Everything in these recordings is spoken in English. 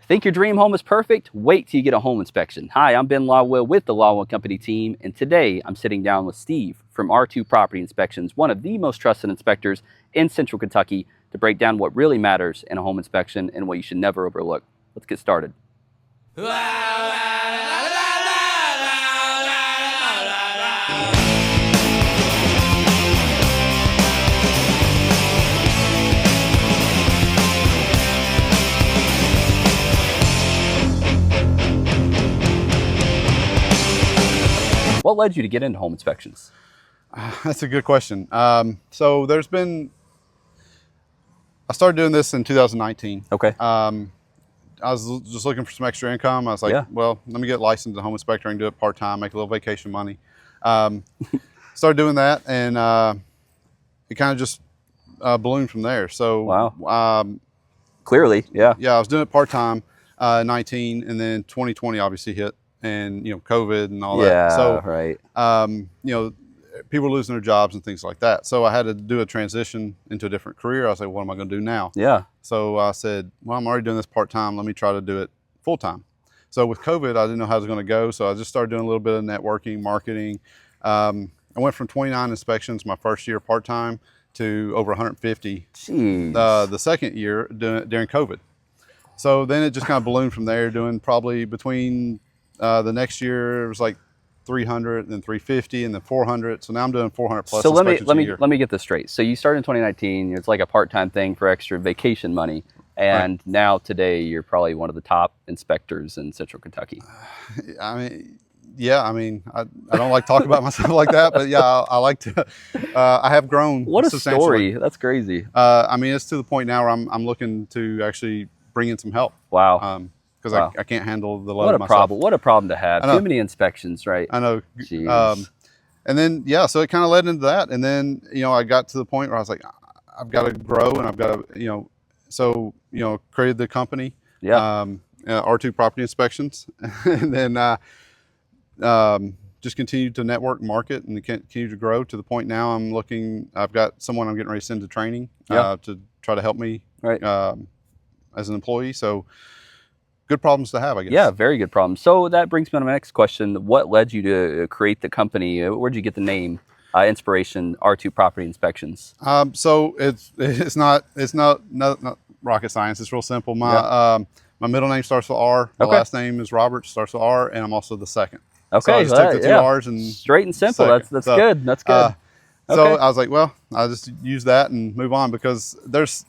Think your dream home is perfect? Wait till you get a home inspection. Hi, I'm Ben Lawwill with the Lawwill Company team, and today I'm sitting down with Steve from R2 Property Inspections, one of the most trusted inspectors in Central Kentucky, to break down what really matters in a home inspection and what you should never overlook. Let's get started. What led you to get into home inspections? That's a good question. So I started doing this in 2019. Okay. I was just looking for some extra income. I was like, well, let me get licensed as a home inspector and do it part-time, make a little vacation money. Started doing that, and it kind of just ballooned from there. So, wow. Clearly, yeah. Yeah, I was doing it part-time, 19, and then 2020 obviously hit, and COVID and all that. Yeah, so, right. People were losing their jobs and things like that. So I had to do a transition into a different career. I was like, what am I going to do now? Yeah. So I said, well, I'm already doing this part-time. Let me try to do it full-time. So with COVID, I didn't know how it was going to go. So I just started doing a little bit of networking, marketing. I went from 29 inspections my first year part-time to over 150 the second year during COVID. So then it just kind of ballooned from there, doing probably between the next year, it was like 300, and then 350, and then 400. So now I'm doing 400 plus. So let me get this straight. So you started in 2019. It's like a part-time thing for extra vacation money, and now today you're probably one of the top inspectors in Central Kentucky. I don't like talking about myself like that, but yeah, I like to. I have grown. What a story! That's crazy. It's to the point now where I'm looking to actually bring in some help. Wow. Because I can't handle the load myself. Problem! What a problem to have. Too many inspections, right? I know. Jeez. And then so it kind of led into that, and then I got to the point where I was like, I've got to grow, and I've got to created the company. Yeah. R2 Property Inspections, and then just continued to network, market, and continue to grow to the point now I've got someone I'm getting ready to send to training to try to help me as an employee. So. Good problems to have, I guess. Yeah, very good problem. So that brings me to my next question. What led you to create the company? Where'd you get the name, inspiration, R2 Property Inspections? So it's not rocket science. It's real simple. My middle name starts with R. My last name is Robert, starts with R, and I'm also the second. Okay, so I just took the two R's and straight and simple. That's good. That's good. So I was like, well, I'll just use that and move on, because there's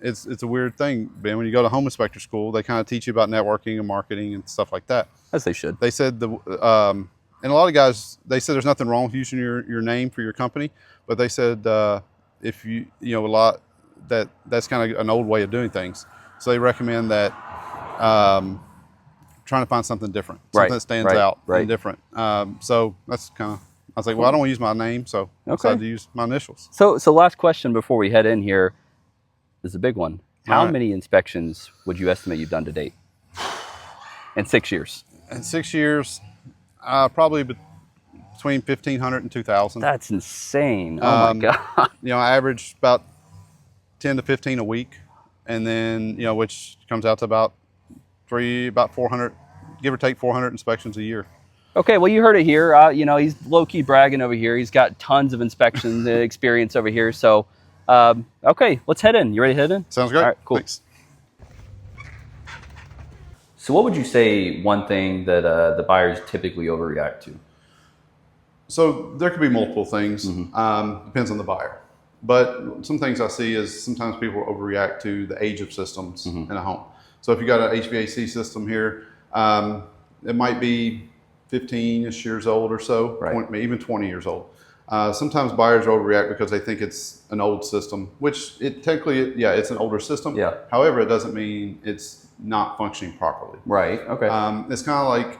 it's a weird thing, Ben. When you go to home inspector school, they kind of teach you about networking and marketing and stuff like that. As they should. They said and a lot of guys, they said there's nothing wrong with using your name for your company, but they said if that's kind of an old way of doing things. So they recommend that trying to find something different, something that stands out and different. So that's kind of, I was like, well, I don't want to use my name, so I decided to use my initials. So last question before we head in here. This is a big one. How many inspections would you estimate you've done to date? In 6 years? In 6 years, probably between 1,500 and 2,000. That's insane. Oh my God. I average about 10 to 15 a week, and then, which comes out to about 400, give or take 400 inspections a year. Okay, well, you heard it here. He's low-key bragging over here. He's got tons of inspection experience over here. So, okay, let's head in. You ready to head in? Sounds great. All right, cool. Thanks. So what would you say one thing that the buyers typically overreact to? So there could be multiple things. Depends on the buyer. But some things I see is sometimes people overreact to the age of systems in a home. So if you got an HVAC system here, it might be 15-ish years old or so, even 20 years old. Sometimes buyers overreact because they think it's an old system, which it's an older system. Yeah. However, it doesn't mean it's not functioning properly. Right. Okay. It's kind of like,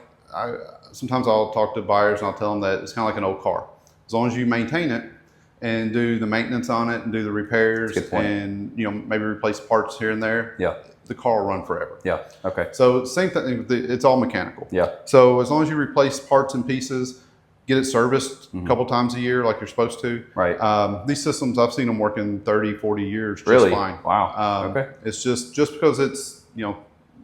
sometimes I'll talk to buyers and I'll tell them that it's kind of like an old car. As long as you maintain it and do the maintenance on it and do the repairs and maybe replace parts here and there, the car will run forever. Yeah. Okay. So same thing. It's all mechanical. Yeah. So as long as you replace parts and pieces, get it serviced a couple times a year like you're supposed to. Right. These systems, I've seen them working 30, 40 years just really? fine. Wow. Okay. It's just because it's,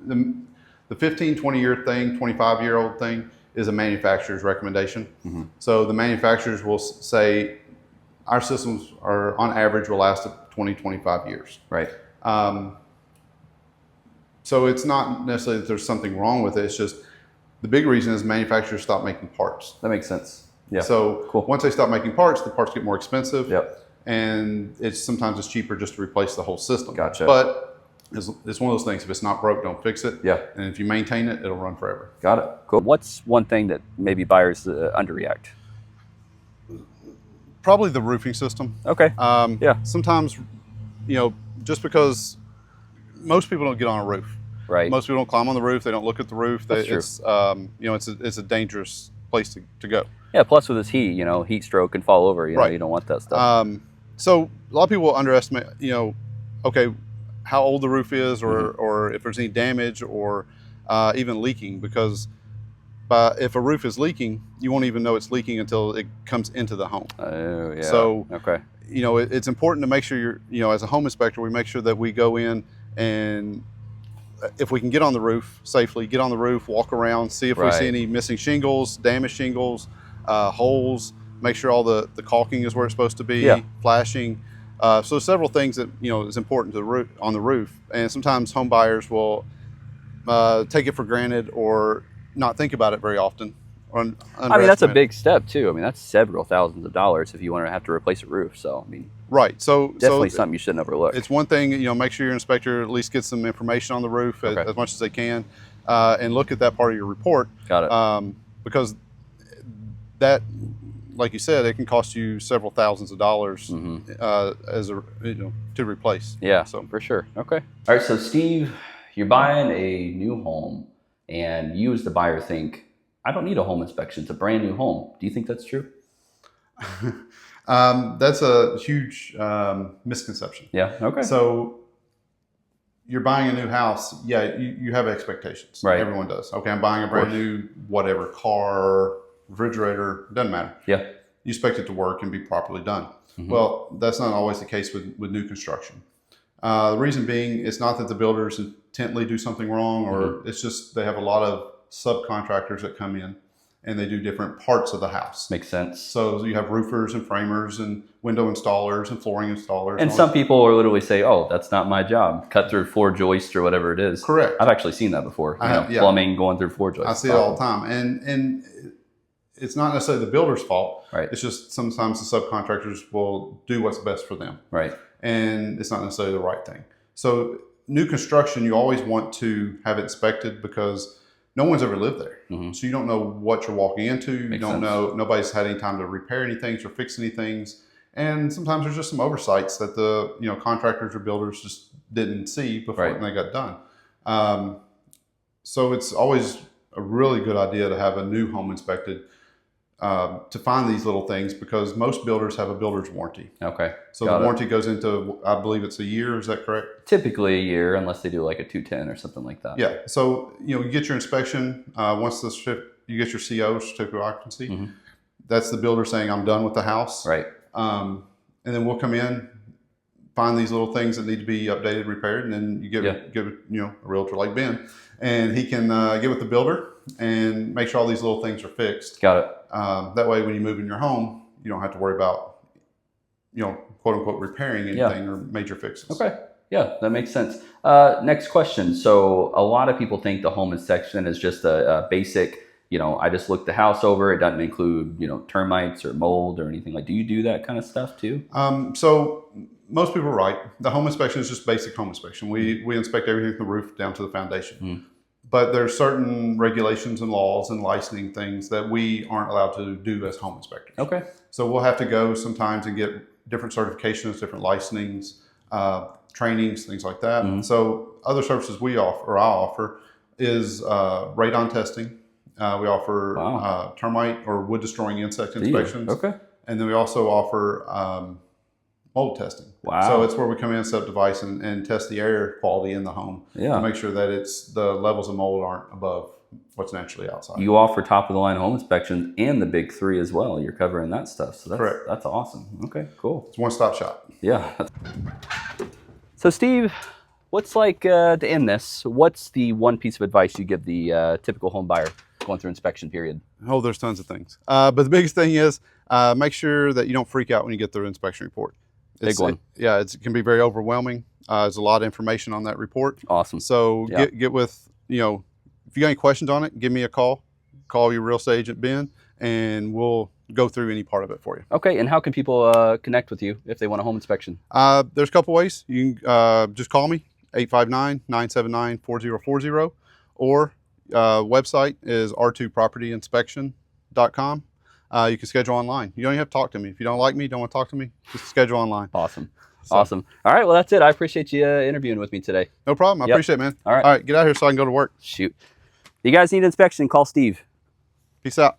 the 15, 20-year thing, 25-year-old thing is a manufacturer's recommendation. So the manufacturers will say our systems are on average will last 20, 25 years. Right. So it's not necessarily that there's something wrong with it. It's just the big reason is manufacturers stop making parts. That makes sense. Yeah. So Cool. once they stop making parts, the parts get more expensive. Yep. And sometimes it's cheaper just to replace the whole system. Gotcha. But it's one of those things. If it's not broke, don't fix it. Yeah. And if you maintain it, it'll run forever. Got it. Cool. What's one thing that maybe buyers underreact? Probably the roofing system. Okay. Yeah. Sometimes, just because most people don't get on a roof. Right. Most people don't climb on the roof. They don't look at the roof. That's true. It's a dangerous place to go. Yeah. Plus with this heat, heat stroke can fall over. Right. You don't want that stuff. So a lot of people underestimate, okay, how old the roof is, or if there's any damage, or even leaking. Because if a roof is leaking, you won't even know it's leaking until it comes into the home. Oh yeah. So okay. It's important to make sure as a home inspector, we make sure that we go in and if we can get on the roof safely, get on the roof, walk around, see if we see any missing shingles, damaged shingles, holes, make sure all the caulking is where it's supposed to be, flashing. So several things that, is important on the roof. And sometimes home buyers will take it for granted or not think about it very often. That's a big step too. That's several thousands of dollars if you want to have to replace a roof. So, right. So definitely something you shouldn't overlook. It's one thing, make sure your inspector at least gets some information on the roof as much as they can, and look at that part of your report. Got it. Because that, like you said, it can cost you several thousands of dollars to replace. Yeah, so for sure. Okay. All right. So Steve, you're buying a new home, and you as the buyer think, I don't need a home inspection. It's a brand new home. Do you think that's true? That's a huge misconception. Yeah. Okay. So you're buying a new house. Yeah, you have expectations. Right. Everyone does. Okay, I'm buying a brand new whatever car, refrigerator. Doesn't matter. Yeah. You expect it to work and be properly done. Well, that's not always the case with new construction. The reason being, it's not that the builders intently do something wrong, or it's just they have a lot of subcontractors that come in and they do different parts of the house. Makes sense. So you have roofers and framers and window installers and flooring installers. And some people will literally say, oh, that's not my job. Cut through floor joist or whatever it is. Correct. I've actually seen that before. Plumbing going through floor joist. I see it all the time. And it's not necessarily the builder's fault. Right. It's just sometimes the subcontractors will do what's best for them. Right. And it's not necessarily the right thing. So new construction, you always want to have it inspected because no one's ever lived there. So you don't know what you're walking into. You don't know, nobody's had any time to repair anything or fix anything. And sometimes there's just some oversights that the contractors or builders just didn't see before they got done. So it's always a really good idea to have a new home inspected to find these little things, because most builders have a builder's warranty. Okay. So the warranty goes into, I believe it's a year. Is that correct? Typically a year, unless they do like a 210 or something like that. Yeah. So, you get your inspection. Once you get your CO, certificate of occupancy, that's the builder saying, I'm done with the house. Right. And then we'll come in, find these little things that need to be updated, repaired, and then you give a realtor like Ben, and he can get with the builder and make sure all these little things are fixed. Got it. That way, when you move in your home, you don't have to worry about, quote unquote, repairing anything or major fixes. Okay. Yeah, that makes sense. Next question. So a lot of people think the home inspection is just a basic, I just looked the house over. It doesn't include, termites or mold or anything. Like, do you do that kind of stuff too? So most people are right. The home inspection is just basic home inspection. We inspect everything from the roof down to the foundation. But there's certain regulations and laws and licensing things that we aren't allowed to do as home inspectors. Okay. So we'll have to go sometimes and get different certifications, different licensings, trainings, things like that. So other services I offer is radon testing. We offer termite or wood destroying insect inspections. Okay. And then we also offer mold testing. Wow. So it's where we come in, set up device and test the air quality in the home to make sure that the levels of mold aren't above what's naturally outside. You offer top of the line home inspections and the big three as well. You're covering that stuff. So Correct. That's awesome. Okay, cool. It's one-stop shop. Yeah. So Steve, What's like to end this? What's the one piece of advice you give the typical home buyer going through inspection period? Oh, there's tons of things. But the biggest thing is make sure that you don't freak out when you get the inspection report. Big one. It can be very overwhelming. There's a lot of information on that report. Awesome. So Yeah. get with, if you got any questions on it, give me a call. Call your real estate agent, Ben, and we'll go through any part of it for you. Okay, and how can people connect with you if they want a home inspection? There's a couple ways. You can just call me, 859-979-4040, or website is r2propertyinspection.com. You can schedule online. You don't even have to talk to me. If you don't like me, don't want to talk to me, just schedule online. Awesome. So- Awesome. All right, well, that's it. I appreciate you interviewing with me today. No problem. I Yep. appreciate it, man. All right. All right, get out of here so I can go to work. Shoot. If you guys need inspection, call Steve. Peace out.